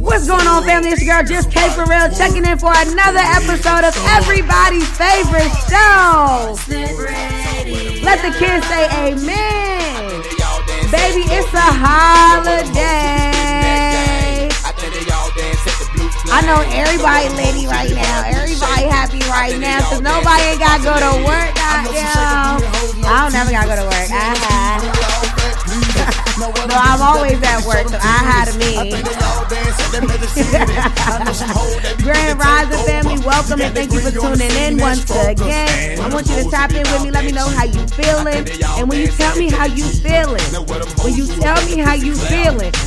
What's going on, family? It's your girl, Just K For Real, checking in for another episode of everybody's favorite show. Let the kids say amen. Baby, it's a holiday. I know everybody litty right now. Everybody happy right now because nobody ain't got to go to work. Goddamn. I don't never got to go to work. No, I'm always at work, so I had me. Grand Rising family, welcome and thank you for tuning in once again. I want you to tap in with me, let me know how you feeling. And when you tell me how you feeling,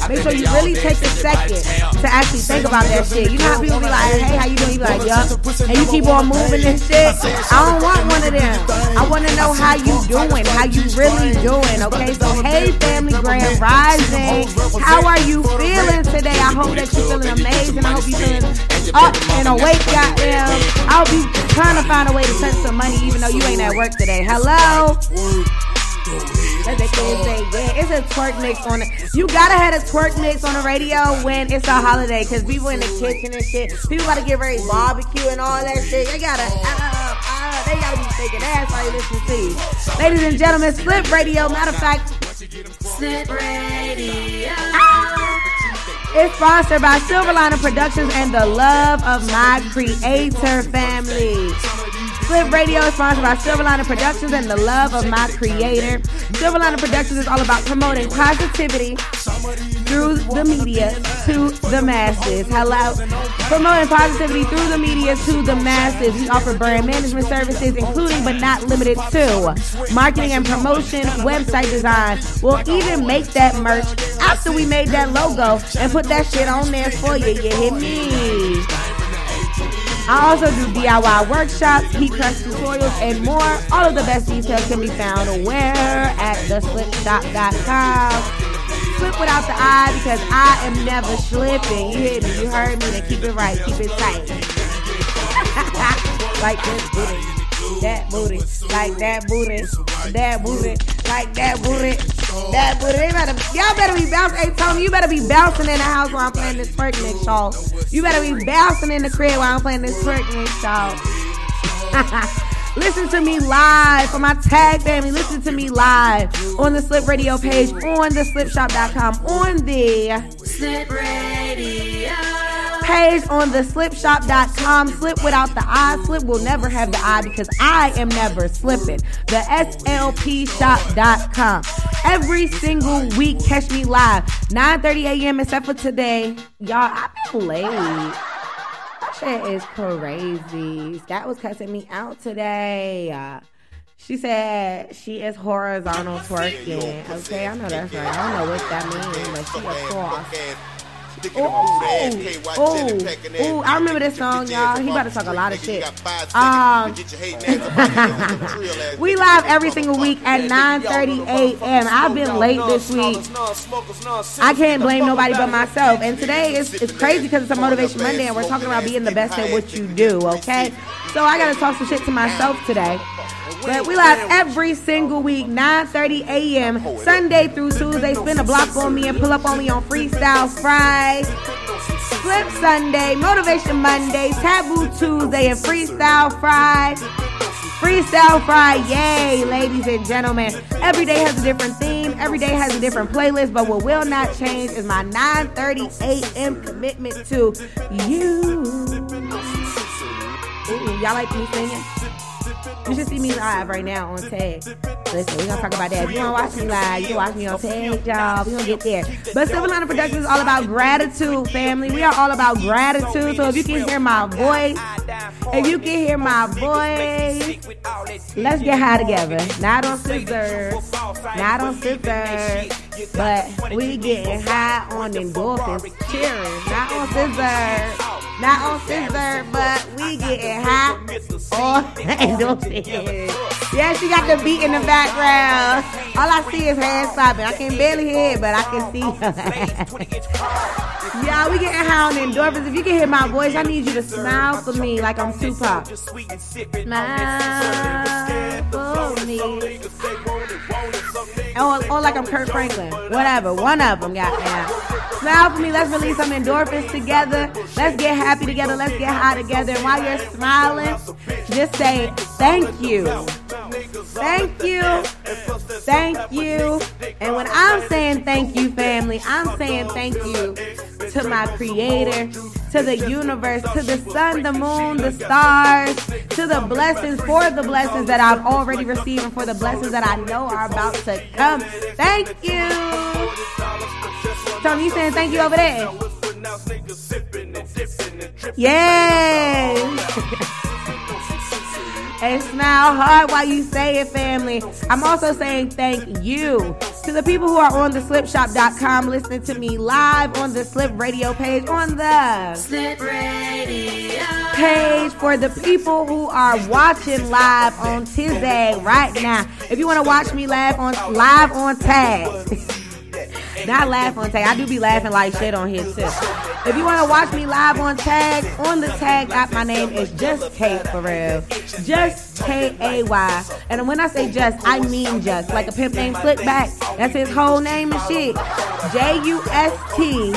make sure you really take a second to actually think about that shit. You know how people be like, hey, how you doing? You be like, yup. And you keep on moving and shit. I don't want one of them. I want to know how you doing, how you really doing, okay? So, hey family, Grand Rising, how are you feeling today? I hope that you're feeling amazing. I hope you're feeling up and awake, goddamn. I hope you're trying to find a way to touch some money even though you ain't at work today. Hello? Let the kids say, yeah, it's a twerk mix on it. You gotta have a twerk mix on the radio when it's a holiday because people in the kitchen and shit, people gotta get ready barbecue and all that shit. They gotta be shaking ass while you listen to you. Ladies and gentlemen, SLP Radio, matter of fact, SLP Radio. It's sponsored by Silverliner Productions and the love of my creator family. SLP Radio is sponsored by Silverliner Productions and the love of my creator. Silverliner Productions is all about promoting positivity through the media to the masses. Hello? Promoting positivity through the media to the masses. We offer brand management services, including but not limited to marketing and promotion, website design. We'll even make that merch after we made that logo and put that shit on there for you. You hear me? I also do DIY workshops, heat press tutorials, and more. All of the best details can be found where at theslipshop.com. Slip without the I because I am never slipping. You hear me? You heard me? Then keep it right, keep it tight. Like this booty, that booty, like that booty, that booty, like that booty, that booty. Y'all better be bouncing. Hey, Tony, you better be bouncing in the house while I'm playing this twerk mix, y'all. You better be bouncing in the crib while I'm playing this twerk mix, y'all. Listen to me live for my tag family. Listen to me live on the SLP Radio page, on the slipshop.com, on the SLP Radio page, on the slipshop.com. Slip without the I. Slip will never have the I because I am never slipping. The SLPshop.com. Every single week, catch me live, 9:30 a.m. except for today. Y'all, I've been late. Shit is crazy. Scott was cussing me out today. She said she is horizontal twerking. Okay, I know that's right. I don't know what that means, but she a cross. Oh, I remember this song, y'all. He about to talk a lot of shit. We live every single week at 9:30 a.m. I've been late this week. I can't blame nobody but myself. And today it's crazy because it's a Motivation Monday and we're talking about being the best at what you do, okay? So I got to talk some shit to myself today. But we live every single week, 9:30 a.m., Sunday through Tuesday. Spin a block on me and pull up on me on Freestyle Friday, Flip Sunday, Motivation Monday, Taboo Tuesday, and Freestyle Friday. Freestyle Friday, ladies and gentlemen. Every day has a different theme. Every day has a different playlist. But what will not change is my 9:30 a.m. commitment to you. Ooh, y'all like me singing? You should see me live right now on tag. Listen, we're going to talk about that. If you want to watch me live, you can watch me on tag, y'all. We're going to get there. But Silverliner Productions is all about gratitude, family. We are all about gratitude. So if you can hear my voice, let's get high together. Not on scissors. But we getting high on endorphins. Cheers. Not on scissors, but we getting high on endorphins. Yeah, she got the beat in the background. All I see is hands slapping. I can barely hear it, but I can see her. Yeah, we getting high on endorphins. If you can hear my voice, I need you to smile for me like I'm Tupac. Smile for me. Or like I'm Kurt Franklin. Whatever. One of them, goddamn. Smile for me. Let's release some endorphins together. Let's get happy together. Let's get high together. And while you're smiling, just say thank you. Thank you. Thank you. And when I'm saying thank you, family, I'm saying thank you to my creator, to the universe, to the sun, the moon, the stars, to the blessings, for the blessings that I've already received and for the blessings that I know are about to come. Thank you. Tony, you saying thank you over there? Yay. And smile hard while you say it, family. I'm also saying thank you to the people who are on the slipshop.com listening to me live on the Slip Radio page, on the Slip Radio page, for the people who are watching live on Tuesday right now. If you want to watch me live on Tag. Not laugh on Tag. I do be laughing like shit on here too. If you want to watch me live on Tag, on the Tag app, my name is Just K for real. Just K-A-Y. And when I say just, I mean just. Like a pimp named Slickback. That's his whole name and shit. J-U-S-T-K-A-Y-F-R.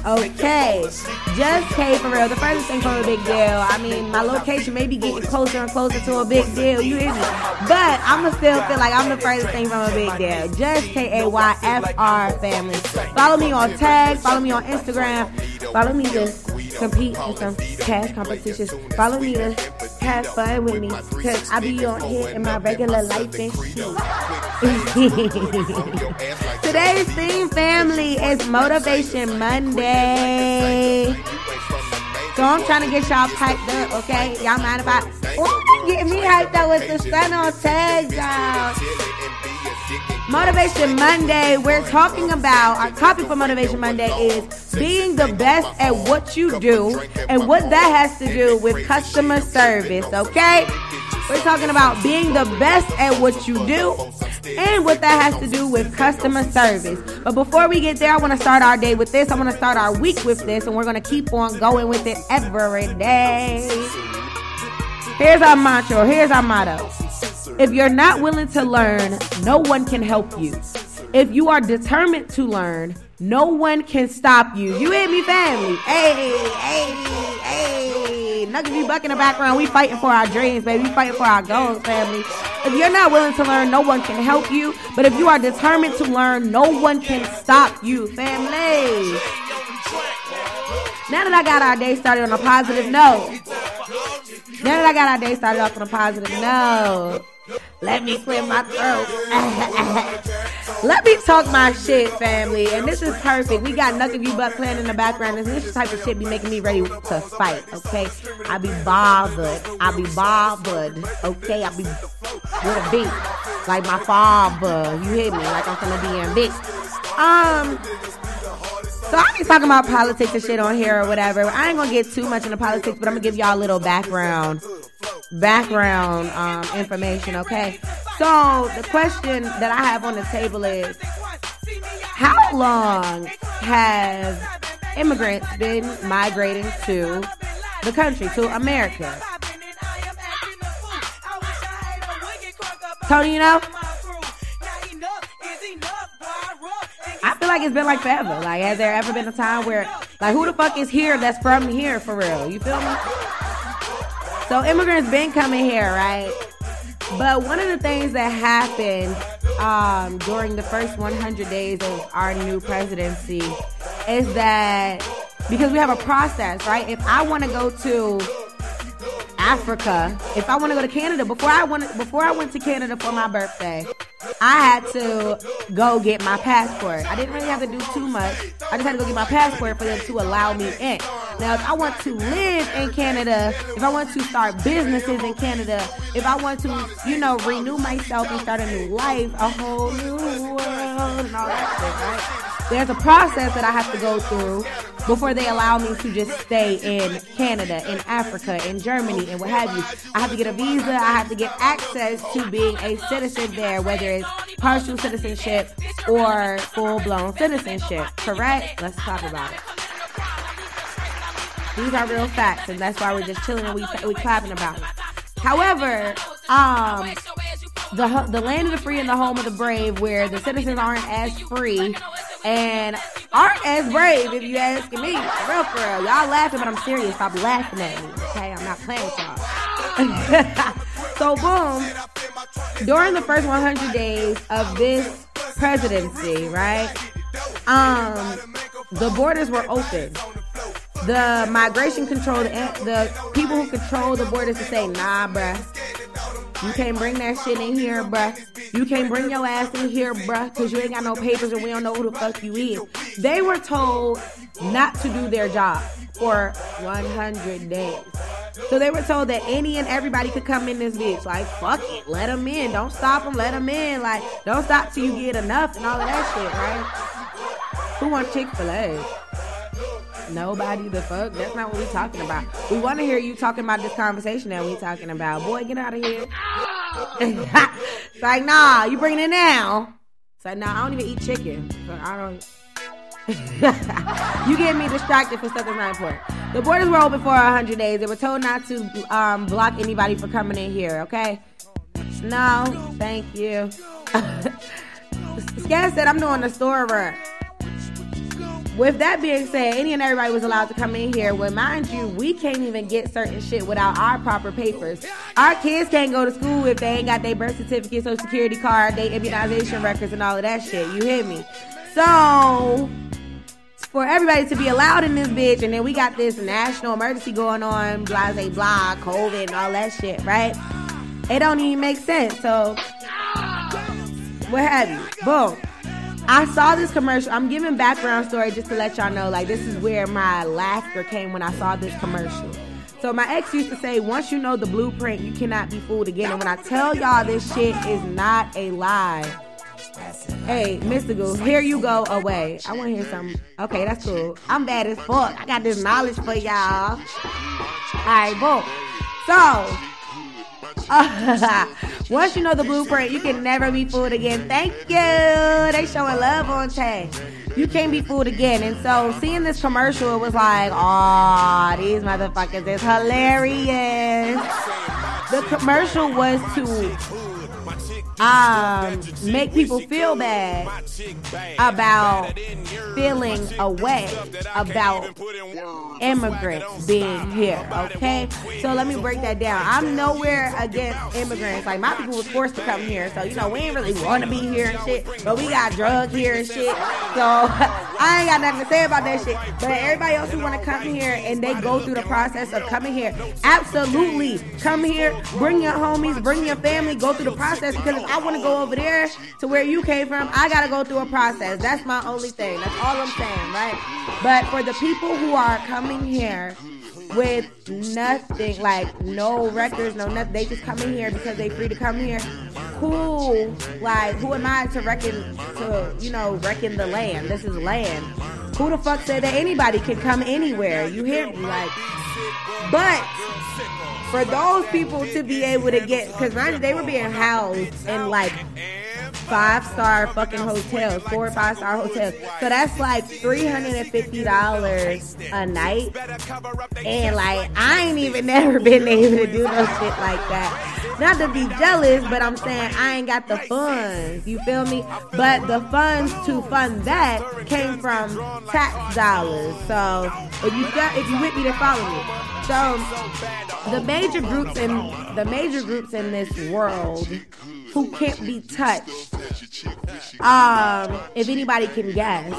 Okay. Just K for real. The furthest thing from a big deal. I mean, my location may be getting closer and closer to a big deal. You hear me? But I'ma still feel like I'm the furthest thing from a big deal. Just K-A-Y-F-R, family. Follow me on Tag. Follow me on Instagram. Follow me to compete in some cash competitions. Follow me to have fun with me, because I be on here in my regular life and shit. Today's theme, family, is Motivation Monday. So I'm trying to get y'all hyped up, okay? Y'all mind if I... Oh, get me hyped up with the sun on Tag, y'all. Motivation Monday, we're talking about, our topic for Motivation Monday is being the best at what you do and what that has to do with customer service, okay? We're talking about being the best at what you do and what that has to do with customer service. But before we get there, I want to start our day with this. I want to start our week with this, and we're going to keep on going with it every day. Here's our mantra. Here's our motto. If you're not willing to learn, no one can help you. If you are determined to learn, no one can stop you. You hear me, family? Hey, hey, hey. Nuggets be buck in the background. We fighting for our dreams, baby. We fighting for our goals, family. If you're not willing to learn, no one can help you. But if you are determined to learn, no one can stop you, family. Now that I got our day started on a positive note. Let me clear my throat. Let me talk my shit, family. And this is perfect. We got Nuck of You Buck playing in the background. And this type of shit be making me ready to fight, okay? I be bothered. Okay? I be with a beat. Like my father. You hear me? Like I'm from the DMV. So I be talking about politics and shit on here or whatever. I ain't gonna get too much into politics, but I'm gonna give y'all a little background information, okay? So the question that I have on the table is, how long have immigrants been migrating to the country, to America? Tony, you know? I feel like it's been like forever. Like, has there ever been a time where, like, who the fuck is here that's from here for real? You feel me? So immigrants been coming here, right? But one of the things that happened during the first 100 days of our new presidency is that, because we have a process, right? If I want to go to Africa, if I want to go to Canada, before I went to Canada for my birthday, I had to go get my passport. I didn't really have to do too much. I just had to go get my passport for them to allow me in. Now, if I want to live in Canada, if I want to start businesses in Canada, if I want to, renew myself and start a new life, a whole new world and all that shit, right? There's a process that I have to go through before they allow me to just stay in Canada, in Africa, in Germany, and what have you. I have to get a visa. I have to get access to being a citizen there, whether it's partial citizenship or full-blown citizenship. Correct? Let's talk about it. These are real facts, and that's why we're just chilling and we clapping about it. However, the land of the free and the home of the brave, where the citizens aren't as free and aren't as brave, if you asking me. For real. Y'all laughing, but I'm serious. Stop laughing at me, okay? I'm not playing with y'all. So, boom. During the first 100 days of this presidency, right, the borders were open. The migration control, the people who control the borders to say, nah, bruh. You can't bring that shit in here, bruh. You can't bring your ass in here, bruh, because you ain't got no papers and we don't know who the fuck you is. They were told not to do their job for 100 days. So they were told that any and everybody could come in this bitch. Like, fuck it, let them in. Don't stop them, let them in. Like, don't stop till you get enough and all of that shit, right? Who wants Chick-fil-A? Nobody. The fuck? That's not what we talking about. We want to hear you talking about this conversation that we talking about. Boy, get out of here. It's like, nah, you bringing it now. It's like, nah, I don't even eat chicken. So I don't... You get me distracted for stuff that's not important. The borders were open for 100 days. They were told not to block anybody from coming in here, okay? No, thank you. Scan said, I'm doing the store run. With that being said, any and everybody was allowed to come in here. Well, mind you, we can't even get certain shit without our proper papers. Our kids can't go to school if they ain't got their birth certificate, social security card, their immunization records, and all of that shit. You hear me? So, for everybody to be allowed in this bitch, and then we got this national emergency going on, blah, blah, blah, COVID, and all that shit, right? It don't even make sense. So, what have you? Boom. I saw this commercial. I'm giving background story just to let y'all know, like, this is where my laughter came when I saw this commercial. So my ex used to say, once you know the blueprint, you cannot be fooled again. And when I tell y'all this shit is not a lie. Hey, Mystical, here you go away. I want to hear something. Okay, that's cool. I'm bad as fuck. I got this knowledge for y'all. All right, boom. So... once you know the blueprint, you can never be fooled again. Thank you. They showing love on Tay. You can't be fooled again. And so seeing this commercial, it was like, oh, these motherfuckers is hilarious. The commercial was to make people feel bad about feeling away about immigrants being here, okay? So let me break that down. I'm nowhere against immigrants. Like, my people was forced to come here, so, you know, we ain't really want to be here and shit, but we got drugs here and shit, so I ain't got nothing to say about that shit. But everybody else who want to come here and they go through the process of coming here, absolutely come here, bring your homies, bring your family, go through the process, because if I want to go over there to where you came from, I gotta go through a process. That's my only thing. That's all I'm saying, right? But for the people who are coming here with nothing, like no records, no nothing, they just come in here because they free to come here. Cool. Like, who am I to reckon the land? This is land. Who the fuck said that anybody can come anywhere? You hear me? Like, but for those people to be able to get, because they were being housed in like 5-star fucking hotels, 4 or 5-star hotels. So that's like $350 a night. And like, I ain't even never been able to do no shit like that. Not to be jealous, but I'm saying I ain't got the funds. You feel me? But the funds to fund that came from tax dollars. So if you with me, then follow me. So the major groups in this world who can't be touched, if anybody can guess,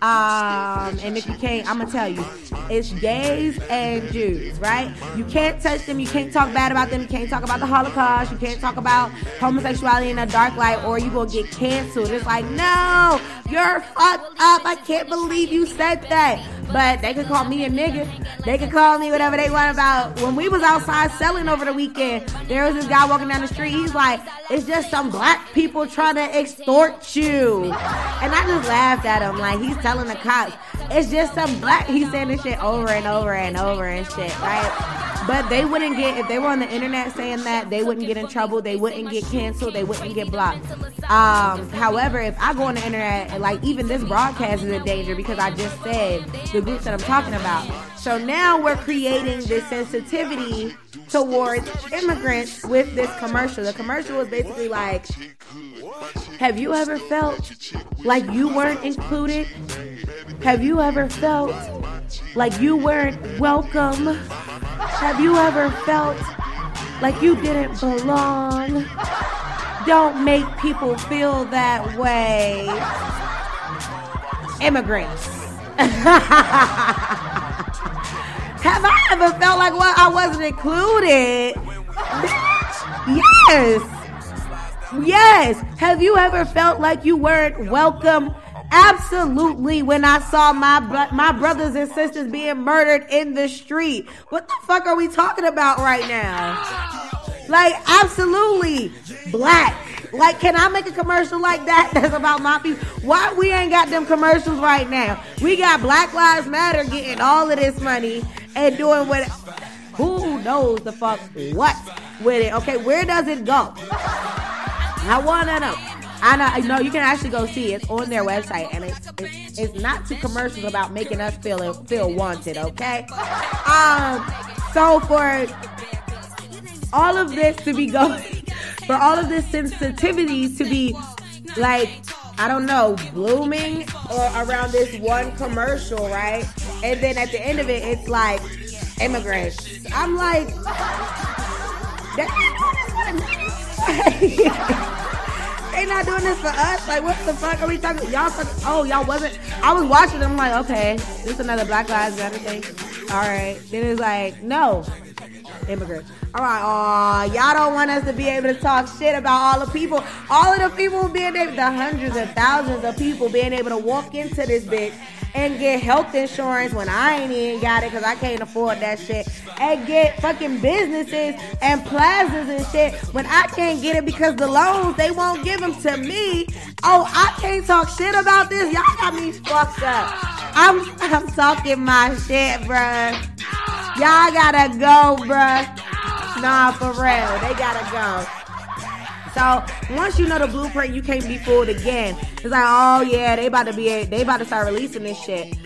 and if you can't, I'm gonna tell you, it's gays and Jews, right? You can't touch them, you can't talk bad about them, you can't talk about the Holocaust, you can't talk about homosexuality in a dark light, or you gonna get canceled. It's like, no, you're fucked up, I can't believe you said that. But they could call me a nigga, they could call me whatever they want about. When we was outside selling over the weekend, there was this guy walking down the street, he's like, it's just some black people trying to extort you. And I just laughed at him, like, he's telling the cops, it's just some black, he's saying this shit over and over and over and shit, right? But they wouldn't get, if they were on the internet saying that, they wouldn't get in trouble. They wouldn't get canceled. They wouldn't get blocked. However, if I go on the internet, like even this broadcast is in danger because I just said the groups that I'm talking about. So now we're creating this sensitivity towards immigrants with this commercial. The commercial is basically like, have you ever felt like you weren't included? Have you ever felt like you weren't welcome? Have you ever felt like you didn't belong? Don't make people feel that way. Immigrants. Have I ever felt like I wasn't included? Yes. Yes. Have you ever felt like you weren't welcome? Absolutely. When I saw my brothers and sisters being murdered in the street. What the fuck are we talking about right now? Like, absolutely. Black. Like, can I make a commercial like that that's about my people? Why we ain't got them commercials right now? We got Black Lives Matter getting all of this money and doing what, who knows the fuck what with it. Okay, where does it go? I want to know. I know you can actually go see it. It's on their website, and it's not two commercials about making us feel wanted, okay? So for all of this to be going, for all of this sensitivity to be like, I don't know, blooming or around this one commercial, right? And then at the end of it, it's like immigrants. I'm like, they not doing this for us. Like, what the fuck are we talking? Y'all wasn't. I was watching them like, okay, this is another Black Lives Matter thing. All right. Then it's like, no, immigrants. All right. Oh, y'all don't want us to be able to talk shit about all the people being able, the hundreds of thousands of people being able to walk into this bitch and get health insurance when I ain't even got it because I can't afford that shit, and get fucking businesses and plazas and shit when I can't get it because the loans, they won't give them to me. Oh, I can't talk shit about this. Y'all got me fucked up. I'm talking my shit, bruh. Y'all gotta go, bruh. Nah, for real. They gotta go. So once you know the blueprint, you can't be fooled again. It's like, oh yeah, they about to start releasing this shit.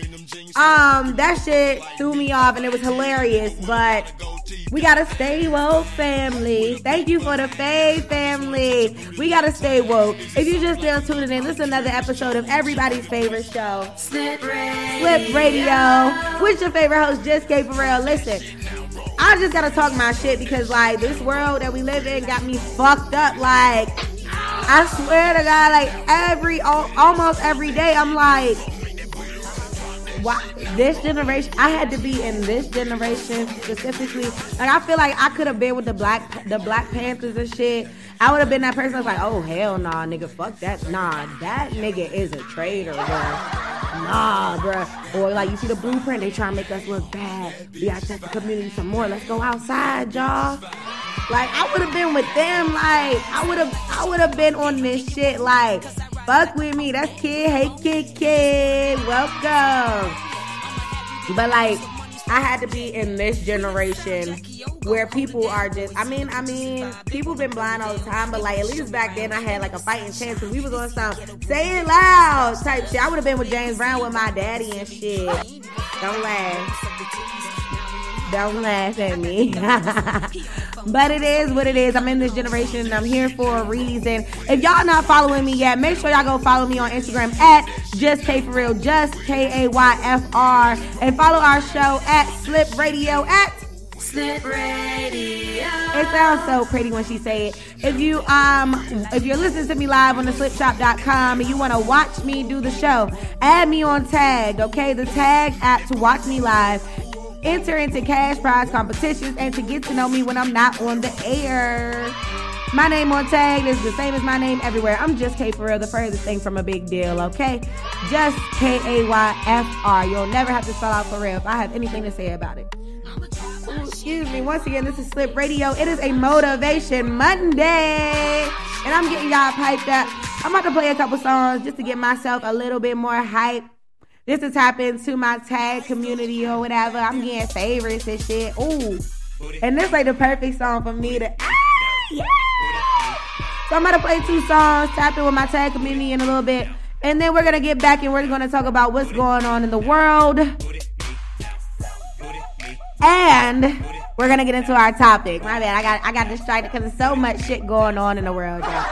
That shit threw me off and it was hilarious, but we gotta stay woke, family. Thank you for the fave, family. We gotta stay woke. If you just still tuning in, this is another episode of everybody's favorite show, Slip Radio. With your favorite host, Just K for Real. Listen, I just gotta talk my shit because, like, this world that we live in got me fucked up. Like, I swear to God, like, almost every day, I'm like, why this generation? I had to be in this generation specifically. Like, I feel like I could have been with the Black Panthers and shit. I would have been that person that's like, oh, hell nah, nigga, fuck that. Nah, that nigga is a traitor, bro. Nah, bruh. Or like, you see the blueprint, they try to make us look bad. We gotta test the community some more. Let's go outside, y'all. Like, I would have been with them. Like, I would have been on this shit. Like, fuck with me. That's Kid. Hey, Kid. Welcome. But like, I had to be in this generation where people are just, I mean, people been blind all the time, but like, at least back then I had like a fighting chance because we was on some say it loud type shit. I would have been with James Brown with my daddy and shit. Don't laugh at me. But it is what it is. I'm in this generation and I'm here for a reason. If y'all not following me yet, make sure y'all go follow me on Instagram at Just K for Real, just KAYFR, and follow our show at Slip Radio at Slip Radio. It sounds so pretty when she say it. If you're listening to me live on the slipshop.com and you want to watch me do the show, add me on Tag, okay? The Tag app to watch me live. Enter into cash prize competitions and to get to know me when I'm not on the air. My name on Tag is the same as my name everywhere. I'm Just K for Real, the furthest thing from a big deal, okay? Just KAYFR. You'll never have to spell out for real if I have anything to say about it. Ooh, excuse me. Once again, this is Slip Radio. It is a Motivation Monday. And I'm getting y'all piped up. I'm about to play a couple songs just to get myself a little bit more hype. This is happening to my Tag community or whatever. I'm getting favorites and shit. Ooh, And this like the perfect song for me to, yeah. So I'm going to play 2 songs, tap in with my tag community in a little bit. And then we're going to get back and we're going to talk about what's going on in the world. And we're going to get into our topic. My bad, I got distracted because there's so much shit going on in the world, y'all.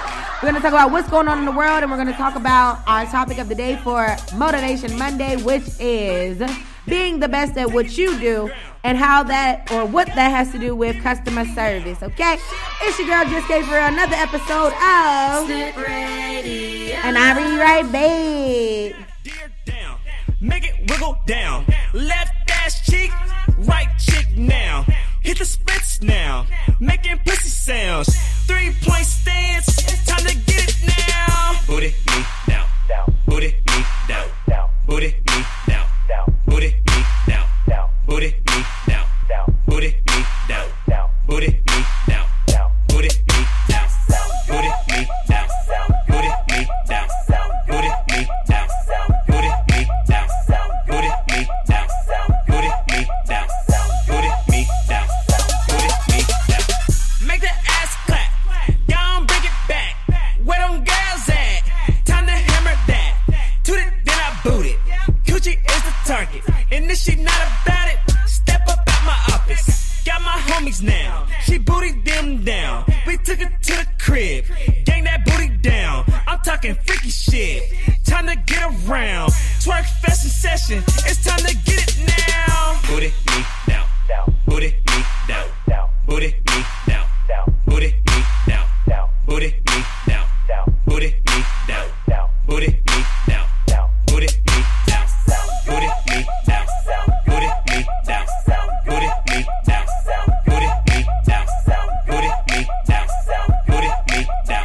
We're going to talk about what's going on in the world, and we're going to talk about our topic of the day for Motivation Monday, which is being the best at what you do and how that or what that has to do with customer service, okay? It's your girl, Just K for another episode of SLP Radio. And I'll be right back. Down, make it wiggle down. Left ass cheek, right cheek now. Hit the splits now, making pussy sounds. 3-point stance, it's time to get it now. Booty me down, booty me down, booty me down, booty me down, booty me down, booty me down, booty me down, booty me down, booty me down, booty me down, booty me down, booty me down, booty me down, booty me down, booty me down. Make the ass clap, down, bring it back. Where them girls at? Time to hammer that. Toot it, then I boot it. Coochie is the target, and this shit not about it. Step up at my office, got my homies now. She booted them down. We took it to the crib, gang that booty down. I'm talking freaky shit. Time to get around. Twerk fashion session. It's time to get it now. Booty me down, booty me down, booty me down. Booty me down, booty me down, booty me down, booty me down, booty me down, booty me down, booty me down, booty me down, booty me down, booty me down, booty me down,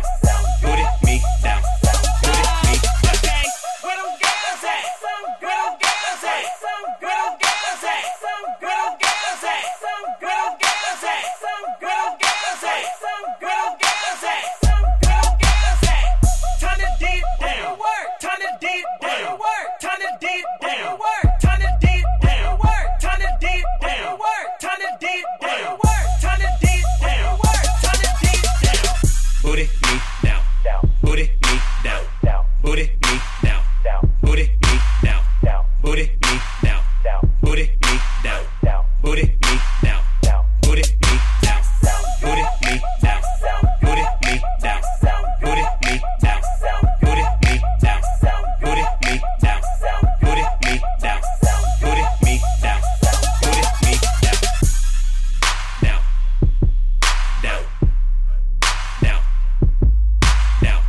booty me down, booty me. Okay, where them girls at? Where them girls at? Where them girls at? Where them girls at? Where them girls at? Where them girls at? Girl, girls at, girl, girls at. Time to dig down, time to dig down, time to dig down, time to dig down, time to dig down, time to dig down, time to dig down, time to dig down. Booty me down, booty me down, booty me down, booty me down, booty me down, booty me down, booty me down, booty me down, booty me down. Booty me down, booty me down, booty me down, booty me down, booty me down, booty me down, booty me down, down, down, down, down,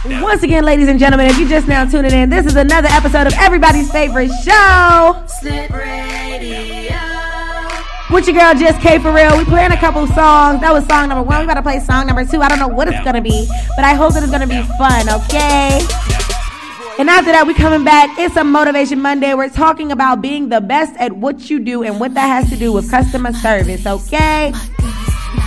down. Once again, ladies and gentlemen, if you just now tuning in, this is another episode of everybody's favorite show, SLP Radio. With your girl, Just K for real. We playing a couple songs. That was song number 1. We about to play song number 2. I don't know what it's going to be, but I hope that it's going to be fun, okay? And after that, we coming back. It's a Motivation Monday. We're talking about being the best at what you do and what that has to do with customer service, okay?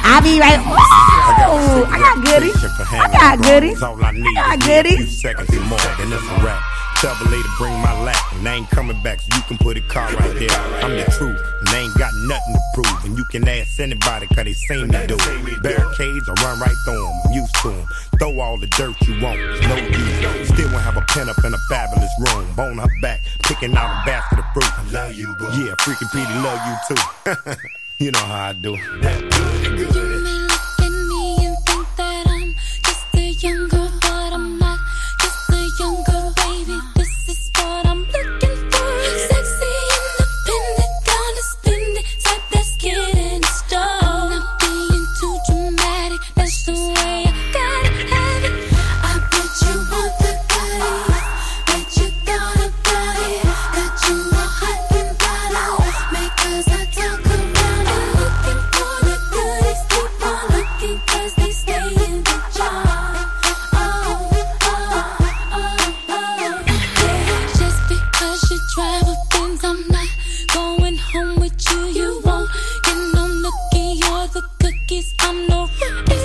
I'll be right. Oh, I got goodies. I got goodies. I got goodies. Seconds or more, then it's a wrap. Tell the lady bring my lap, and I ain't coming back, so you can put a car right there. I'm the truth, and I ain't got nothing to prove. And you can ask anybody, cause they seen me do it. Barricades, I run right through them, I'm used to them. Throw all the dirt you want, it's no use. Still won't have a pen up in a fabulous room. Bone her back, picking out a basket of fruit. I love you, boo. Yeah, freaking Petey love you too. You know how I do. That good, good. You may look at me and think that I'm just a young girl, but I'm not just a young girl, baby. This is what I'm looking for. Sexy, independent, gonna spend it. Type that's getting started. I'm not being too dramatic, that's the way I gotta have it. I bet you want the goodies, bet you thought about it. Got you all hot and bothered, make us not talk around it. Looking for the goodies, keep on looking, cause they stay in the jar. Yeah. Just because you drive a Benz, I'm not going home with you. You won't get no nookie, you're the cookies, I'm no rookie.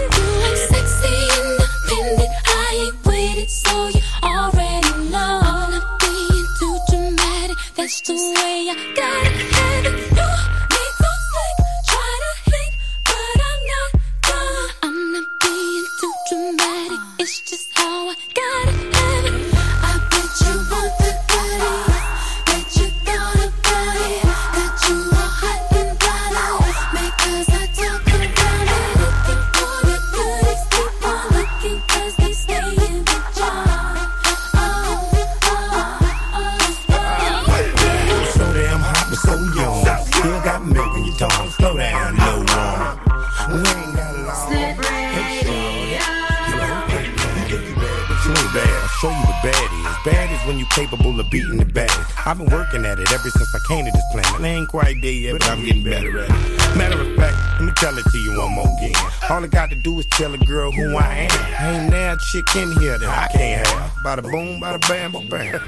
I'm sexy, independent, I ain't with it, so you already know. I'm not being too dramatic, that's the way I gotta have it. You need to slick, try to hit, but I'm not done. I'm not being too dramatic, it's just how I gotta have it. I bet you want the goodies, bet you thought about it. Got you all hot and bothered, because I talk around it. Looking for the goodies, keep on looking, cause they stay in the jar. So damn hot but so young. Still got milk in your tongue. Slow down, no one. We ain't got a long. Slip Radio. You ain't bad. I'll show you what bad is. Bad is when you capable of beating the bad. I've been working at it ever since I came to this planet. I ain't quite there yet, but I'm getting better at it. Matter of fact, let me tell it to you one more again. All I got to do is tell a girl who I am. Ain't now a chick in here that I can't have. Bada boom, bada bam, bam.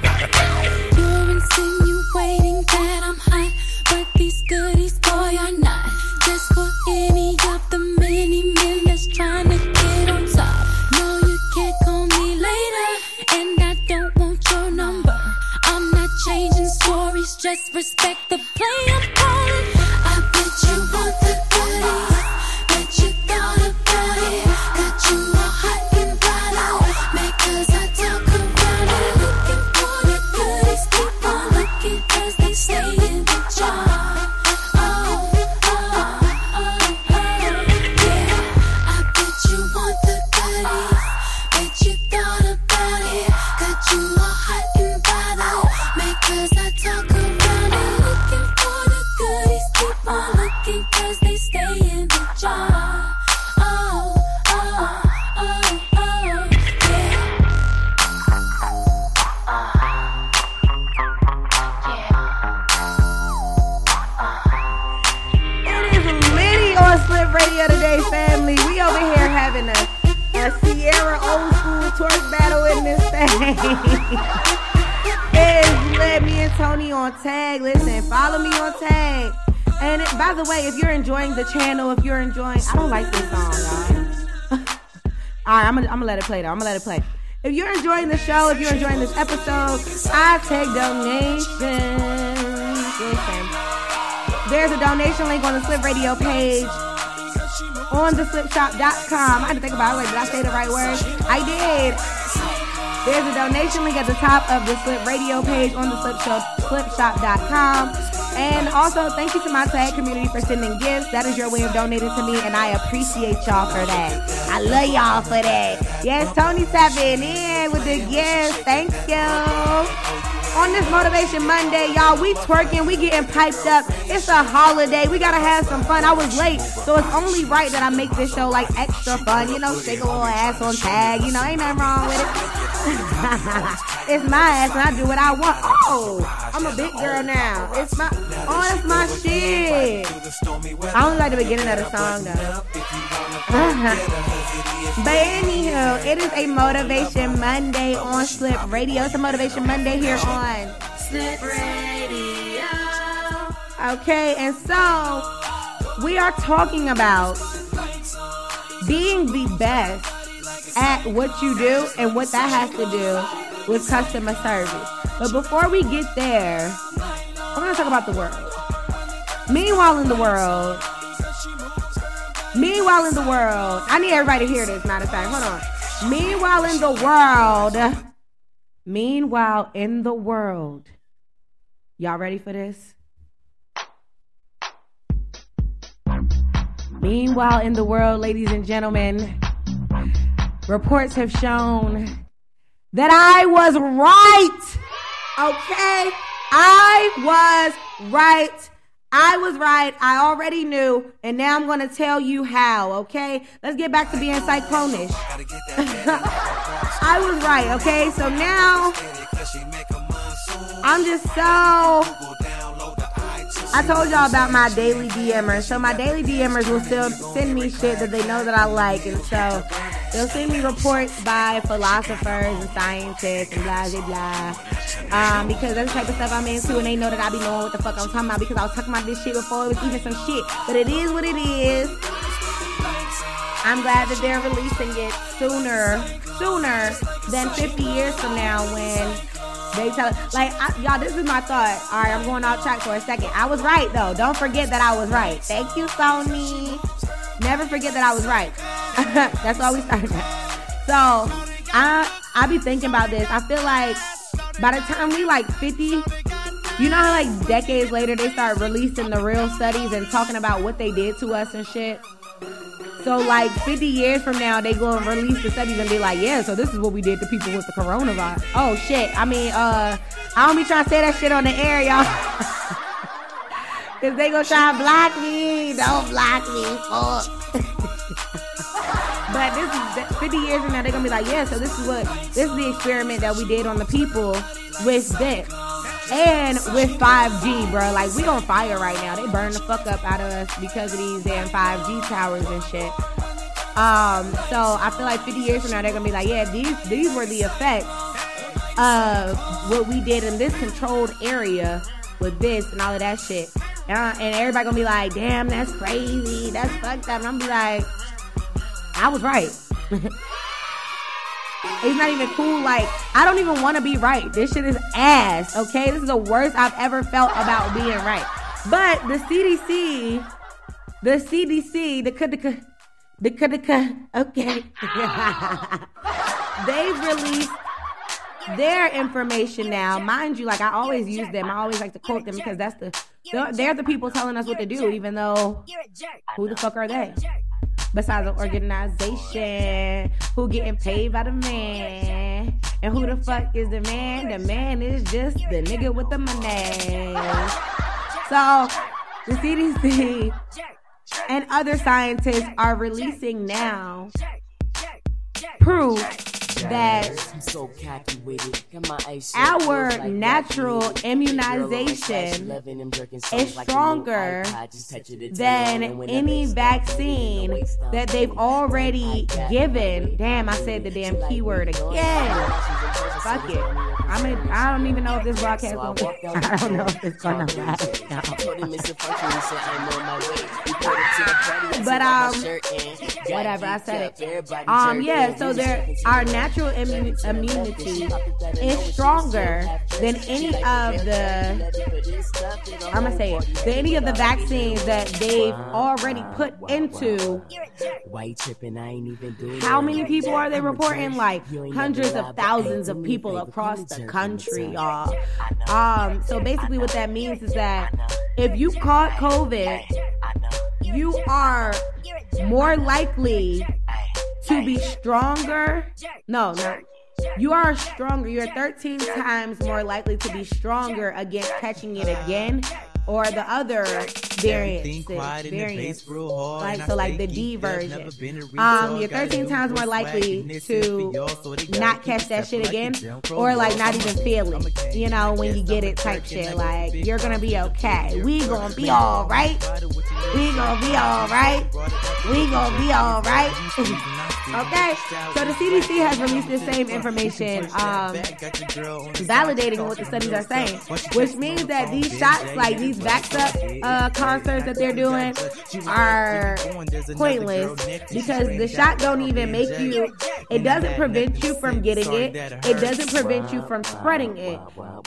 You're insinuating that I'm hot, but these goodies, boy, are not. Just for any of the many men that's trying to get on top. No, you can't call me later, and I don't want your number. I'm not changing stories, just respect the play I'm calling. I bet you want the goodies, bet you thought about it. Got you all hot and bothered, because I talk around it. Looking for the goodies, keep on looking, cause they stay in the jar. Yeah. I bet you want the goodies, bet you thought about it. Got you all hot and bothered, because I talk around it. Looking for the goodies, keep on looking, cause they stay in the jar. It is Liddy on Slip Radio today, family. We over here having a Sierra old school torch battle in this thing. It's Lit, me and Tony on tag. Listen, follow me on tag. And by the way, if you're enjoying the channel, if you're enjoying, I don't like this song, y'all. All right, I'm gonna let it play though. I'm gonna let it play. If you're enjoying the show, if you're enjoying this episode, I take donations. Listen, there's a donation link on the Slip Radio page on theslipshop.com. I had to think about it. Like, did I say the right word? I did. There's a donation link at the top of the Slip Radio page on the slipshop.com. And also, thank you to my tag community for sending gifts. That is your way of donating to me, and I appreciate y'all for that. I love y'all for that. Yes, Tony's tapping in with the gifts. Thank you. On this Motivation Monday, y'all, we twerking, we getting piped up. It's a holiday. We gotta have some fun. I was late, so it's only right that I make this show like extra fun. You know, shake a little ass on tag. You know, ain't nothing wrong with it. It's my ass and I do what I want. Oh, I'm a big girl now. It's my shit. I only like the beginning of the song though. But anywho, it is a Motivation Monday on Slip Radio. It's a Motivation Monday here on Slip Radio. Okay, and so we are talking about being the best at what you do and what that has to do with customer service. But before we get there, we're going to talk about the world. Meanwhile in the world, I need everybody to hear this, matter of fact. Hold on. Meanwhile in the world, y'all ready for this? Meanwhile in the world, ladies and gentlemen, reports have shown that I was right. Okay? I was right. I already knew. And now I'm going to tell you how. Okay? Let's get back to being cyclonish. I was right. Okay? So now I'm just so... I told y'all about my daily DMers. So my daily DMers will still send me shit that they know that I like. And so they'll send me reports by philosophers and scientists and blah, blah, blah. Because that's the type of stuff I'm into, and they know that I be knowing what the fuck I'm talking about because I was talking about this shit before it was even some shit. But it is what it is. I'm glad that they're releasing it sooner than 50 years from now when They tell like y'all. This is my thought. All right, I'm going off track for a second. I was right though. Don't forget that I was right. Thank you, Sony. Never forget that I was right. That's why we started. So I be thinking about this. I feel like by the time we like 50, you know how like decades later they start releasing the real studies and talking about what they did to us and shit. So like 50 years from now, they go and release the studies and be like, yeah, so this is what we did to people with the coronavirus. Oh shit. I mean, I don't be trying to say that shit on the air, y'all. Cause they gonna try to block me. Don't block me. But this is 50 years from now, they're gonna be like, yeah, so this is the experiment that we did on the people with this. And with 5G, bro. Like, we on fire right now. They burn the fuck up out of us because of these damn 5G towers and shit. So I feel like 50 years from now, they're gonna be like, yeah, these were the effects of what we did in this controlled area with this and all of that shit. And everybody gonna be like, damn, that's crazy. That's fucked up. And I'm gonna be like, I was right. It's not even cool. Like, I don't even want to be right. This shit is ass, okay? This is the worst I've ever felt about being right. But the CDC, okay. They've released their information now. Mind you, like, I always use them. I always like to quote them because they're the people telling us what to do, even though who the fuck are they? Besides an organization who getting paid by the man. And who the fuck is the man? The man is just the nigga with the money. So the CDC and other scientists are releasing now proof that our natural immunization is stronger than any vaccine that they've already given. Damn, I said the damn keyword again. Fuck it. I don't even know if this broadcast I don't know if it's gonna last. But whatever, I said it. Yeah, so our natural immunity is stronger than any of the any of the vaccines that they've already put into. How many people are they reporting? Like hundreds of thousands of people across the country, y'all. So basically what that means is that if you caught COVID, you are more likely to be stronger. No. You are stronger. You're 13 times more likely to be stronger against catching it again or the other variants. Like the D version. You're 13 times more likely to not catch that shit again or like not even feel it. You know, when you get it type shit. Like, you're gonna be okay. We gonna be alright. We gonna be alright. We gonna be alright. Okay? So the CDC has released the same information, validating what the studies are saying, which means that these shots, like these vax up concerts that they're doing, are pointless because the shot don't even make you, it doesn't prevent you from getting it, it doesn't prevent you from spreading it,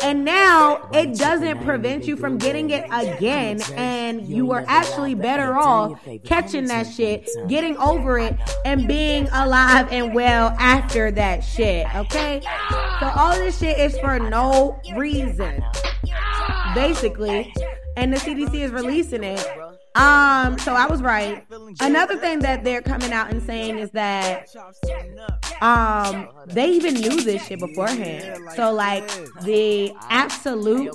and now it doesn't prevent you from getting it again, and you are actually better off catching that shit, getting over it, and being alive and well after that shit, okay? So all this shit is for no reason, basically, and the CDC is releasing it. So I was right. Another thing that they're coming out and saying is that they even knew this shit beforehand. So like the absolute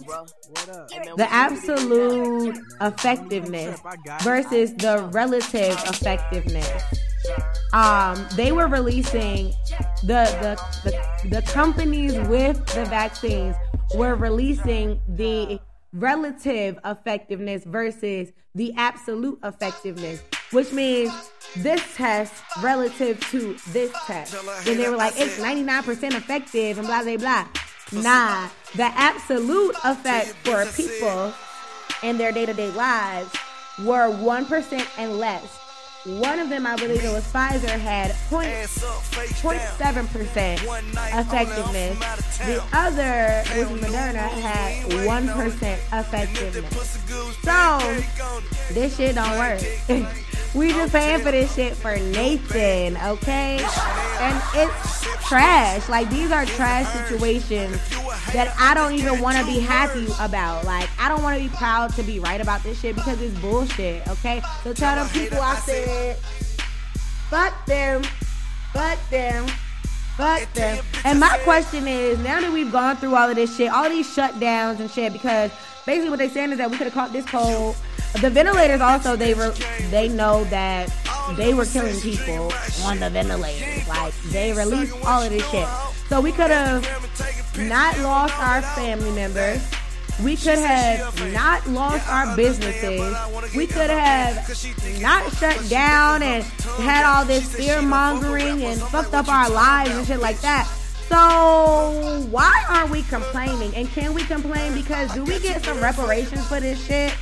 effectiveness versus the relative effectiveness. They were releasing the companies with the vaccines were releasing the relative effectiveness versus the absolute effectiveness, which means this test relative to this test. And they were like, it's 99% effective and blah, blah, blah. Nah, the absolute effect for people in their day-to-day lives were 1% and less. one of them, I believe it was Pfizer, had 0.7% effectiveness. The other, which was Moderna, had 1% effectiveness. So, this shit don't work. We just paying for this shit for Nathan, okay? And it's trash. Like, these are trash situations that I don't even want to be happy about. Like, I don't want to be proud to be right about this shit because it's bullshit, okay? So tell them people I said, fuck them, fuck them, fuck them. And my question is, now that we've gone through all of this shit, all these shutdowns and shit, because basically what they're saying is that we could have caught this cold. The ventilators also, they know that they were killing people on the ventilators. Like, they released all of this shit. So we could have not lost our family members. We could have not lost our businesses. We could have not shut down and had all this fear mongering and fucked up our lives and shit like that. So why aren't we complaining? And can we complain? Because do we get some reparations for this shit?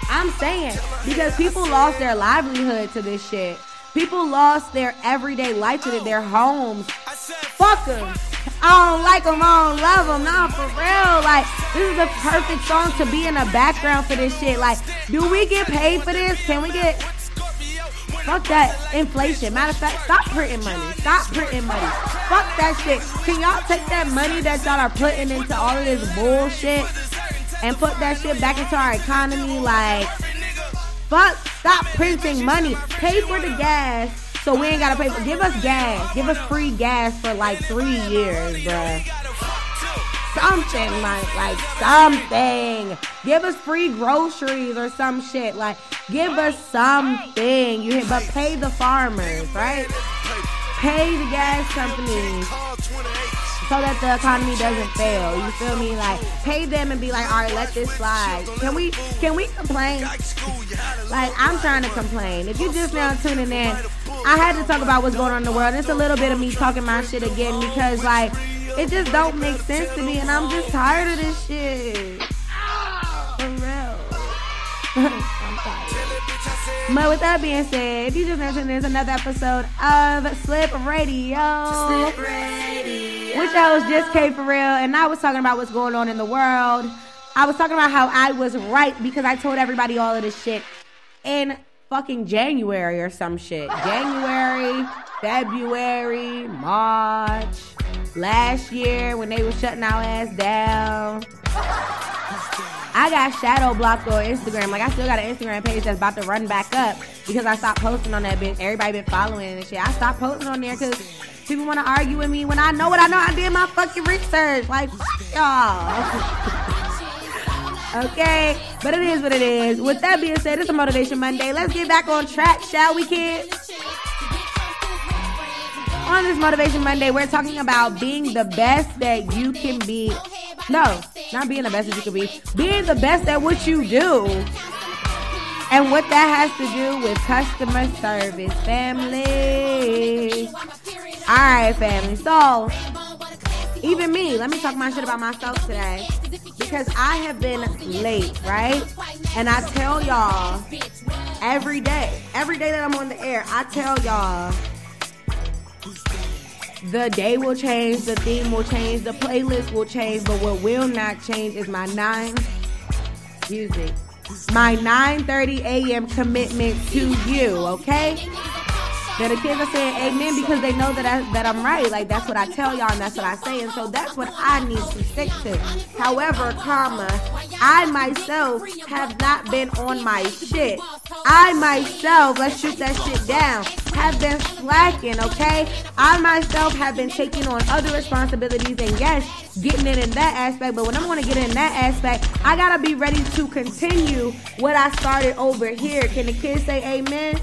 I'm saying, because people lost their livelihood to this shit. People lost their everyday life to it, their homes. Fuck them. I don't like them, I don't love them. Nah, for real. Like, this is the perfect song to be in the background for this shit. Like, do we get paid for this? Can we get... Fuck that inflation. Matter of fact, stop printing money. Stop printing money. Fuck that shit. Can y'all take that money that y'all are putting into all of this bullshit and put that shit back into our economy? Like, fuck, stop printing money. Pay for the gas so we ain't gotta pay for. Give us gas. Give us free gas for like 3 years, bruh. Something like something. Give us free groceries or some shit. Like, give us something. But pay the farmers, right? Pay the gas companies so that the economy doesn't fail. You feel me? Like, pay them and be like, all right, let this slide. Can we complain? Like, I'm trying to complain. If you just now tuning in, I had to talk about what's going on in the world. It's a little bit of me talking my shit again because, like, it just don't make sense to me, and I'm just tired of this shit. For real. I'm tired. But with that being said, if you just mentioned there's another episode of SLP Radio. SLP Radio. Which I was just K for real, and I was talking about what's going on in the world. I was talking about how I was right because I told everybody all of this shit in fucking January or some shit. January, February, March, last year when they were shutting our ass down. I got shadow blocked on Instagram. Like, I still got an Instagram page that's about to run back up because I stopped posting on that bitch. Everybody been following it and shit. I stopped posting on there because people want to argue with me when I know what I know. I did my fucking research. Like, fuck y'all. Okay, but it is what it is. With that being said, it's a Motivation Monday. Let's get back on track, shall we, kids? On this Motivation Monday, we're talking about being the best that you can be. No, not being the best that you can be. Being the best at what you do. And what that has to do with customer service, family. All right, family. So, even me, let me talk my shit about myself today. Because I have been late, right? And I tell y'all every day that I'm on the air, I tell y'all the day will change, the theme will change, the playlist will change, but what will not change is my 9:30 a.m. commitment to you, okay? Now the kids are saying amen because they know that I'm right. Like, that's what I tell y'all and that's what I say. And so that's what I need to stick to. However, I myself have not been on my shit. I myself, let's shoot that shit down, have been slacking, okay? I myself have been taking on other responsibilities and yes, getting it in that aspect. But when I'm going to get in that aspect, I got to be ready to continue what I started over here. Can the kids say amen?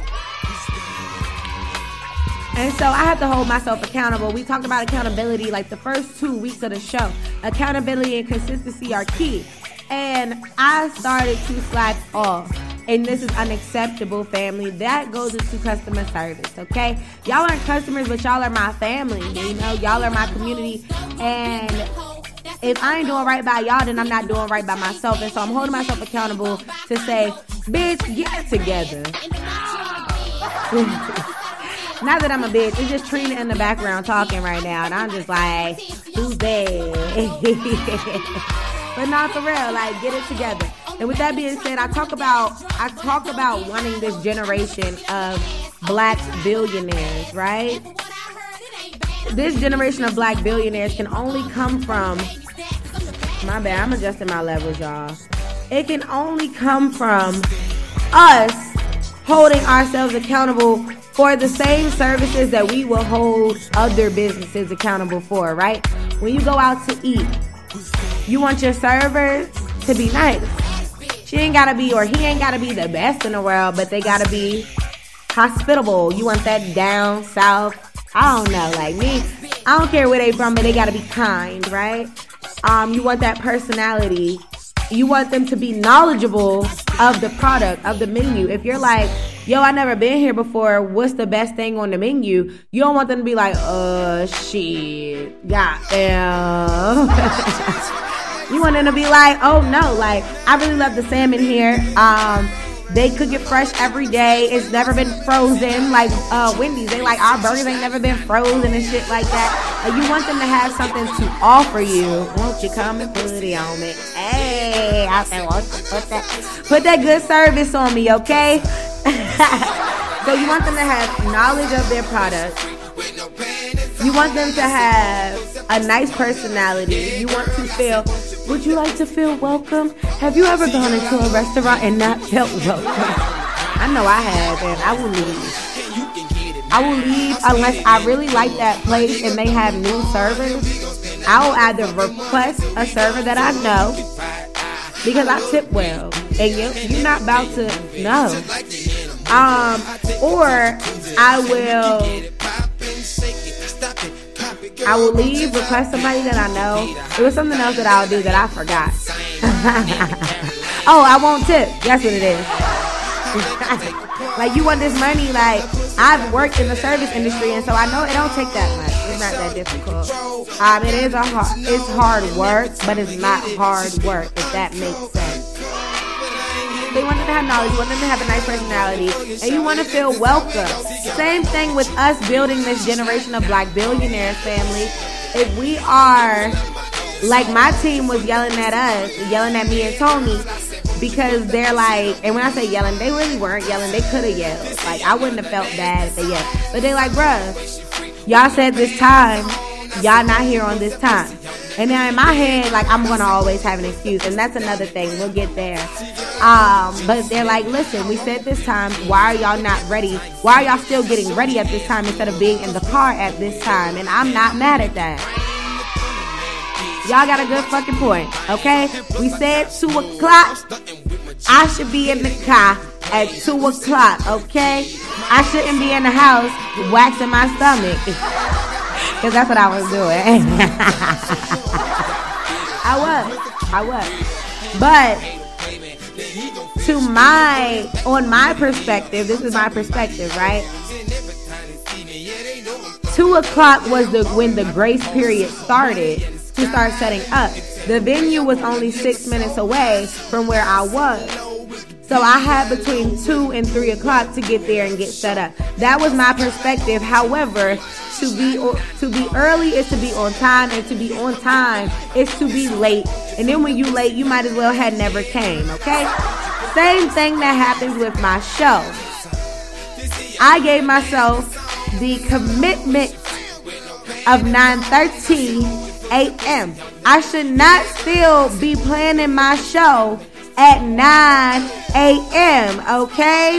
And so I have to hold myself accountable. We talked about accountability like the first 2 weeks of the show. Accountability and consistency are key. And I started to slack off. And this is unacceptable, family. That goes into customer service, okay? Y'all aren't customers, but y'all are my family. You know, y'all are my community. And if I ain't doing right by y'all, then I'm not doing right by myself. And so I'm holding myself accountable to say, Bitch, get it together. Not that I'm a bitch. It's just Trina in the background talking right now. And I'm just like, who's bad? But not for real. Like, get it together. And with that being said, I talk about wanting this generation of black billionaires, right? This generation of black billionaires can only come from, my bad, I'm adjusting my levels, y'all. It can only come from us holding ourselves accountable for the same services that we will hold other businesses accountable for, right? When you go out to eat, you want your servers to be nice. She ain't gotta be, or he ain't gotta be the best in the world, but they gotta be hospitable. You want that down south. I don't know, like me, I don't care where they from, but they gotta be kind, right? You want that personality. You want them to be knowledgeable of the product, of the menu. If you're like, yo, I never been here before, what's the best thing on the menu? You don't want them to be like, shit, goddamn. You want them to be like, oh no, like, I really love the salmon here. They cook it fresh every day. It's never been frozen. Like Wendy's, they like, our burgers ain't never been frozen and shit like that. Like, you want them to have something to offer you. Won't you come and put it on me? Hey, I said, won't you put that good service on me, okay? So you want them to have knowledge of their product. You want them to have a nice personality. You want to feel, would you like to feel welcome? Have you ever gone into a restaurant and not felt welcome? I know I have, and I will leave. I will leave unless I really like that place and they have new servers. I will either request a server that I know, because I tip well, and you're not about to know. Or I will leave, request somebody that I know. It was something else that I'll do that I forgot. Oh, I won't tip. That's what it is. Like, you want this money, like, I've worked in the service industry, and so I know it don't take that much. It's not that difficult. It's hard work, but it's not hard work, if that makes sense. They want them to have knowledge, you want them to have a nice personality, and you want to feel welcome. Same thing with us building this generation of black billionaires, family. If we are, like my team was yelling at us, yelling at me and Tony, because they're like, and when I say yelling, they really weren't yelling, they could have yelled. Like, I wouldn't have felt bad if they yelled. But they're like, bruh, y'all said this time, y'all not here on this time. And now in my head, like, I'm going to always have an excuse. And that's another thing. We'll get there. But they're like, listen, we said this time. Why are y'all not ready? Why are y'all still getting ready at this time instead of being in the car at this time? And I'm not mad at that. Y'all got a good fucking point, okay? We said 2 o'clock. I should be in the car at 2 o'clock, okay? I shouldn't be in the house waxing my stomach. Because that's what I was doing. I was. But on my perspective, this is my perspective, right? 2 o'clock was when the grace period started to start setting up. The venue was only 6 minutes away from where I was. So I had between 2 and 3 o'clock to get there and get set up. That was my perspective. However, to be early is to be on time, and to be on time is to be late. And then when you late, you might as well had never came, okay? Same thing that happens with my show. I gave myself the commitment of 9:13 a.m. I should not still be planning my show at 9 a.m., okay?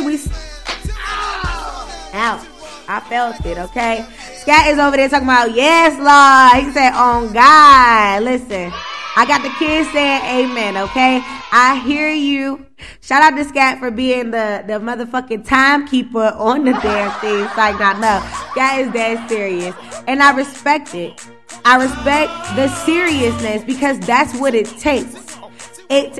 Ouch. I felt it, okay? Scat is over there talking about, yes, Lord. He said, on God. Listen, I got the kids saying amen, okay? I hear you. Shout out to Scat for being the motherfucking timekeeper on the damn thing. It's like, no. Scat is that serious. And I respect it. I respect the seriousness, because that's what it takes. Damn.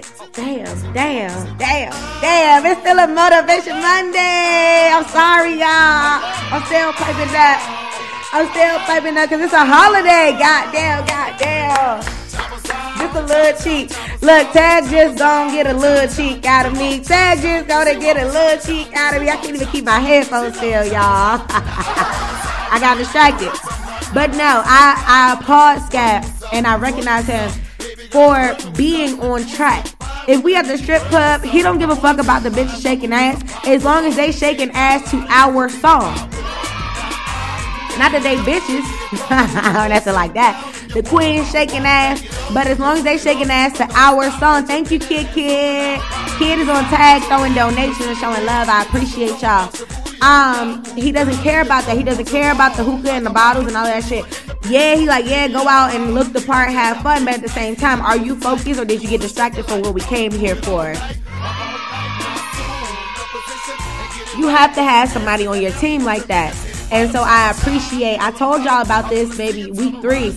It's still a Motivation Monday. I'm sorry, y'all. I'm still piping up because it's a holiday. Goddamn. Just a little cheek. Look, Tag just gonna get a little cheek out of me. Tag just gonna get a little cheek out of me. I can't even keep my headphones still, y'all. I got distracted. But no, I applaud Scap and I recognize him for being on track. If we at the strip club, he don't give a fuck about the bitches shaking ass as long as they shaking ass to our song. Not that they bitches. Nothing like that. The queen shaking ass. But as long as they shaking ass to our song. Thank you, Kid. Kid is on Tag throwing donations and showing love. I appreciate y'all. He doesn't care about that. He doesn't care about the hookah and the bottles and all that shit. Yeah, he like, yeah, go out and look the part, have fun. But at the same time, are you focused or did you get distracted from what we came here for? You have to have somebody on your team like that. And so I told y'all about this maybe week 3,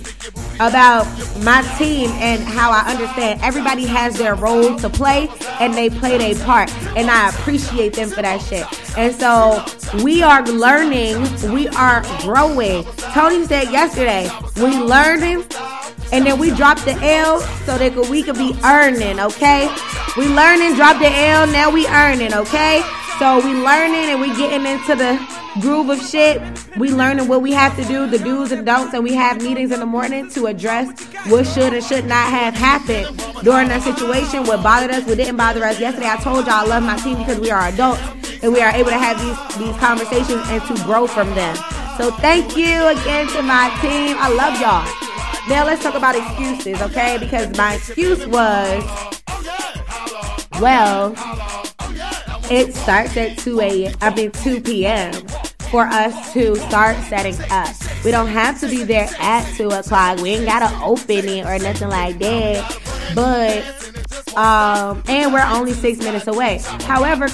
about my team and how I understand everybody has their role to play and they play their part. And I appreciate them for that shit. And so we are learning, we are growing. Tony said yesterday, we learning and then we drop the L so that we could be earning, okay? We learning, drop the L, now we earning, okay? So we learning and we getting into the groove of shit. We learning what we have to do, the do's and don'ts, and we have meetings in the morning to address what should and should not have happened during that situation, what bothered us, what didn't bother us. Yesterday I told y'all I love my team because we are adults and we are able to have these conversations and to grow from them. So thank you again to my team. I love y'all. Now let's talk about excuses, okay? Because my excuse was, well, it starts at 2 p.m. for us to start setting up. We don't have to be there at 2 o'clock. We ain't got to open it or nothing like that. But, and we're only 6 minutes away. However,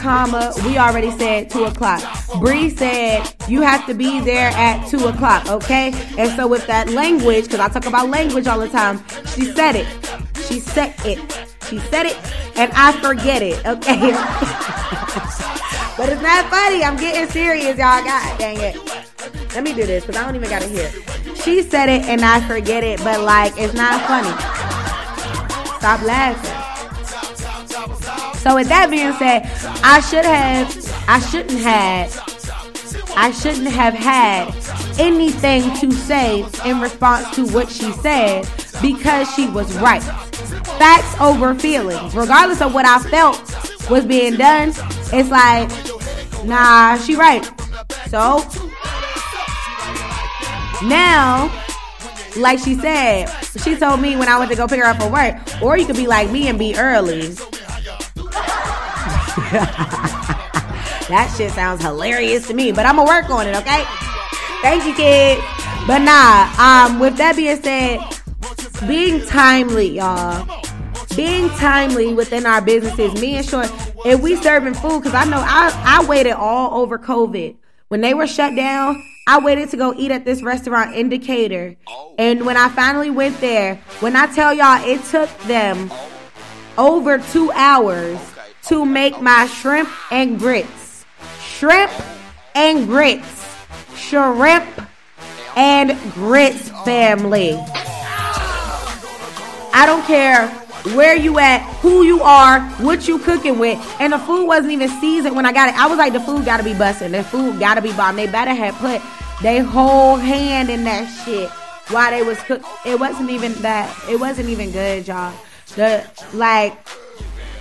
we already said 2 o'clock. Bree said you have to be there at 2 o'clock, okay? And so with that language, because I talk about language all the time, she said it. She said it. She said it, and I forget it, okay? But it's not funny. I'm getting serious, y'all. God dang it. Let me do this, because I don't even got to hear it. She said it, and I forget it, but, like, it's not funny. Stop laughing. So with that being said, I shouldn't have had anything to say in response to what she said because she was right. Facts over feelings. Regardless of what I felt was being done, it's like, nah, she right. So now, like she said, she told me when I went to go pick her up for work, or you could be like me and be early. That shit sounds hilarious to me, but I'm gonna work on it, okay? Thank you, kid. But nah, with that being said, being timely, y'all. Being timely within our businesses. Me and Short, if we serving food, because I know I waited all over COVID. When they were shut down, I waited to go eat at this restaurant, Indicator. And when I finally went there, when I tell y'all, it took them over 2 hours to make my shrimp and grits. Shrimp and grits. Shrimp and grits, family. I don't care where you at, who you are, what you cooking with. And the food wasn't even seasoned when I got it. I was like, the food gotta be busting. The food gotta be bomb. They better have put their whole hand in that shit while they was cooking. It wasn't even that. It wasn't even good, y'all.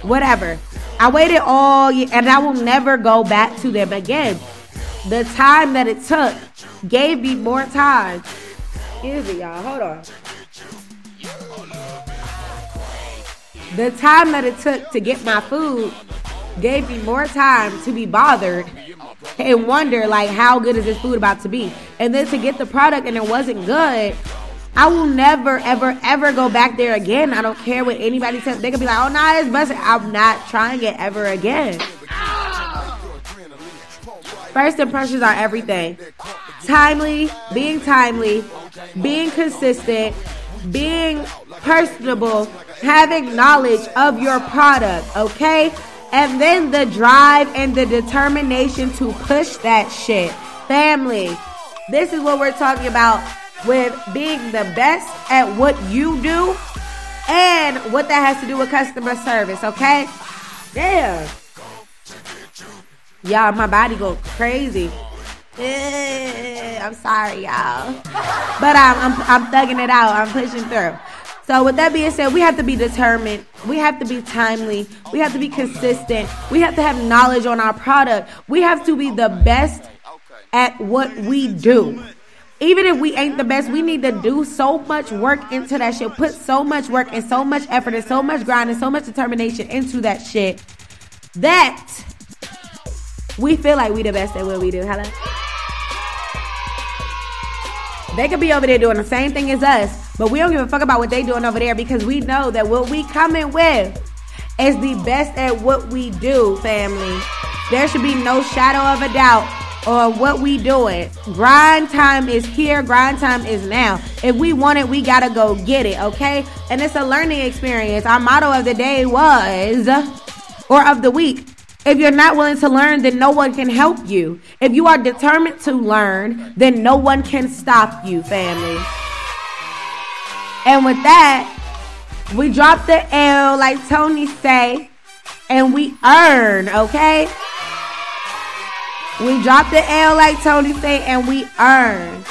Whatever. I waited all year, and I will never go back to them again. The time that it took gave me more time. Excuse me, y'all. Hold on. The time that it took to get my food gave me more time to be bothered and wonder, like, how good is this food about to be? And then to get the product and it wasn't good, I will never, ever, ever go back there again. I don't care what anybody says. They could be like, oh, nah, it's busted. I'm not trying it ever again. First impressions are everything. Timely, being consistent, being personable, having knowledge of your product, okay? And then the drive and the determination to push that shit. Family, this is what we're talking about with being the best at what you do and what that has to do with customer service, okay? Yeah. Y'all, my body go crazy. I'm sorry, y'all. But I'm thugging it out. I'm pushing through. So with that being said, we have to be determined. We have to be timely. We have to be consistent. We have to have knowledge on our product. We have to be the best at what we do. Even if we ain't the best, we need to do so much work into that shit. Put so much work and so much effort and so much grind and so much determination into that shit that we feel like we the best at what we do. Hello? They could be over there doing the same thing as us, but we don't give a fuck about what they doing over there because we know that what we coming with is the best at what we do, family. There should be no shadow of a doubt on what we doing. Grind time is here. Grind time is now. If we want it, we gotta go get it, okay? And it's a learning experience. Our motto of the day was, or of the week, if you're not willing to learn, then no one can help you. If you are determined to learn, then no one can stop you, family. And with that, we drop the L, like Tony say, and we earn, okay? We drop the L, like Tony say, and we earn.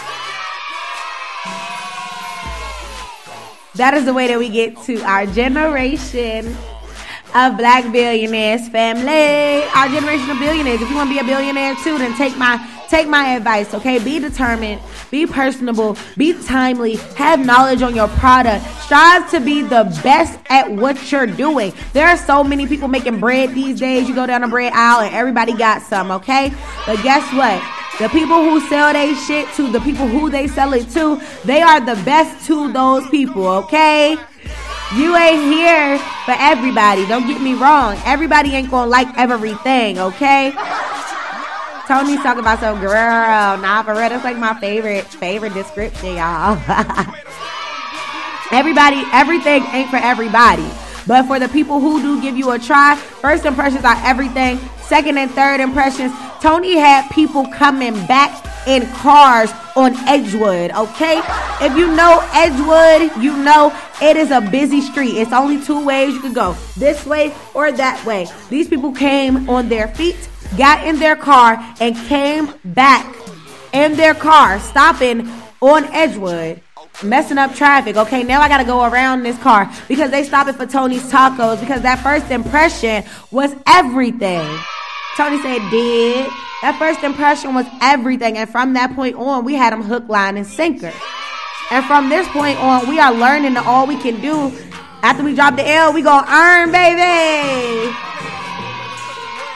That is the way that we get to our generation of black billionaires, family. Our generation of billionaires. If you want to be a billionaire too, then take my advice, okay? Be determined, be personable, be timely, have knowledge on your product. Strive to be the best at what you're doing. There are so many people making bread these days. You go down the bread aisle and everybody got some, okay? But guess what? The people who sell their shit to the people who they sell it to, they are the best to those people, okay? You ain't here for everybody. Don't get me wrong. Everybody ain't gonna like everything, okay? Tony's talking about some girl. Nah, for real, that's like my favorite description, y'all. Everything ain't for everybody. But for the people who do give you a try, first impressions are everything. Second and third impressions. Tony had people coming back in cars on Edgewood, okay? If you know Edgewood, you know it is a busy street. It's only two ways you could go, this way or that way. These people came on their feet, got in their car, and came back in their car, stopping on Edgewood, messing up traffic. Okay, now I gotta go around this car because they stopping for Tony's Tacos because that first impression was everything. Tony said, did. That first impression was everything. And from that point on, we had them hook, line, and sinker. And from this point on, we are learning that all we can do after we drop the L, we gonna earn, baby.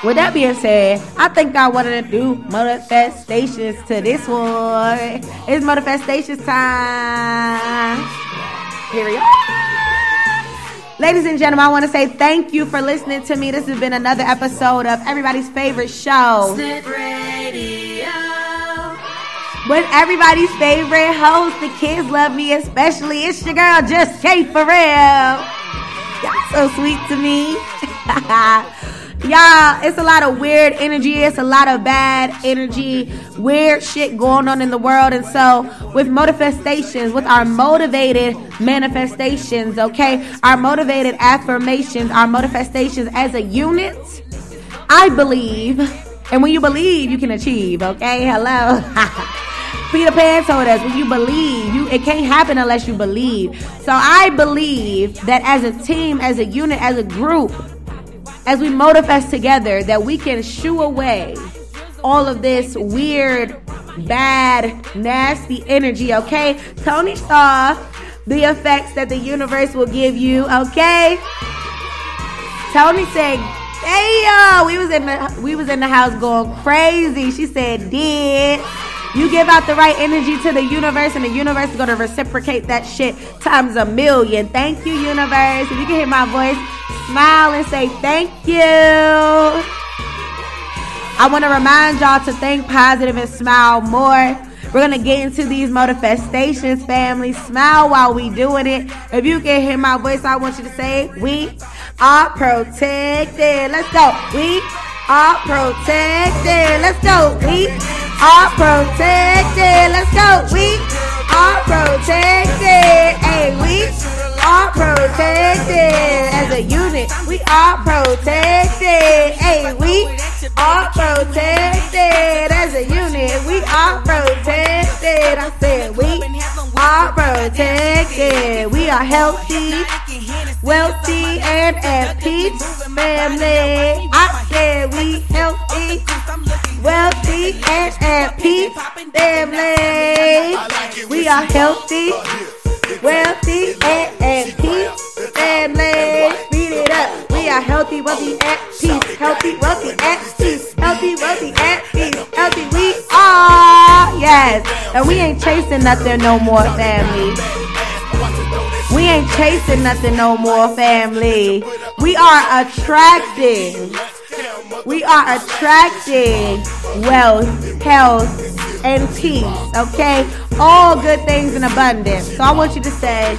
With that being said, I think I wanted to do manifestations to this one. It's manifestations time. Here we go. Ladies and gentlemen, I want to say thank you for listening to me. This has been another episode of everybody's favorite show, SLP Radio, with everybody's favorite host. The kids love me especially. It's your girl, Just K for real. Y'all so sweet to me. Y'all, it's a lot of weird energy. It's a lot of bad energy, weird shit going on in the world. And so with manifestations, with our motivated manifestations, okay, our motivated affirmations, our manifestations as a unit, I believe, and when you believe, you can achieve, okay? Hello. Peter Pan told us, when you believe, it can't happen unless you believe. So I believe that as a team, as a unit, as a group, as we manifest together, that we can shoo away all of this weird, bad, nasty energy, okay? Tony saw the effects that the universe will give you, okay? Tony said, hey, yo, we was in the house going crazy. She said, did. You give out the right energy to the universe, and the universe is going to reciprocate that shit times a million. Thank you, universe. If you can hear my voice, smile and say thank you. I want to remind y'all to think positive and smile more. We're going to get into these manifestations, family. Smile while we doing it. If you can hear my voice, I want you to say, we are protected. Let's go. We are protected. Let's go. We are protected. Let's go. We are protected. Hey, we are protected. protected. As a unit, we are protected. Hey, we are protected. As a unit, we are protected. I said we are protected. We are healthy, wealthy, and at peace, family. I said we healthy, wealthy, and at peace, family. We are healthy, wealthy, and at peace, family. Speed it up. We are healthy, wealthy, at peace. Healthy, wealthy, at peace. Healthy, wealthy, at peace. Healthy, we are. Yes. And we ain't chasing nothing no more, family. We ain't chasing nothing no more, family. We are attracting. We are attracting wealth, health, and peace, okay? All good things in abundance. So I want you to say,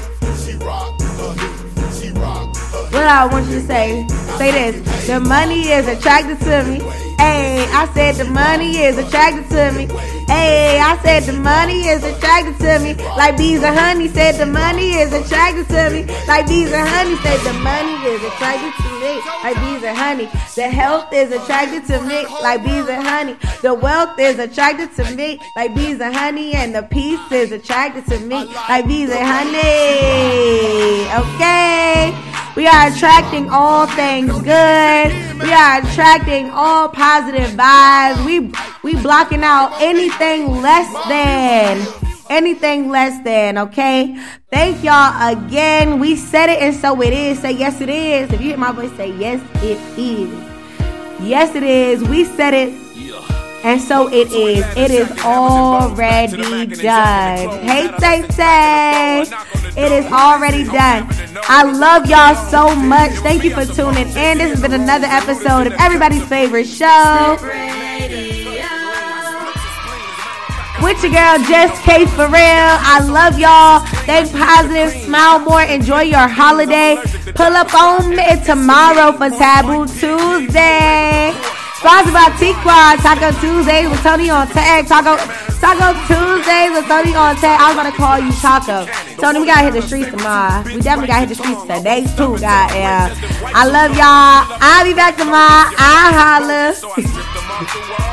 what I want you to say this. The money is attracted to me. Hey, I said the money is attracted to me. Hey, I said the money is attracted to me. Like bees and honey said the money is attracted to me. Like bees and honey said the money is attracted to me. Like bees and honey. The health is attracted to me. Like bees and honey. The wealth is attracted to me. Like bees and honey. And the peace is attracted to me. Like bees and honey. Okay? We are attracting all things good. We are attracting all positive vibes. We blocking out anything less than. Anything less than, okay? Thank y'all again. We said it and so it is. Say yes it is. If you hear my voice, say yes it is. Yes it is. We said it and so it is. It is already done. Hey, Tay. It is already done. I love y'all so much. Thank you for tuning in. This has been another episode of everybody's favorite show. With your girl, Just K for real. I love y'all. Think positive, smile more, enjoy your holiday. Pull up on me tomorrow for Taboo Tuesday. Sponsored by T-Quad, Taco Tuesdays with Tony on tag. Taco Tuesdays with Tony on tag. I was going to call you Taco. Tony, we got to hit the streets tomorrow. We definitely got to hit the streets today too, goddamn. I love y'all. I'll be back tomorrow. I holla.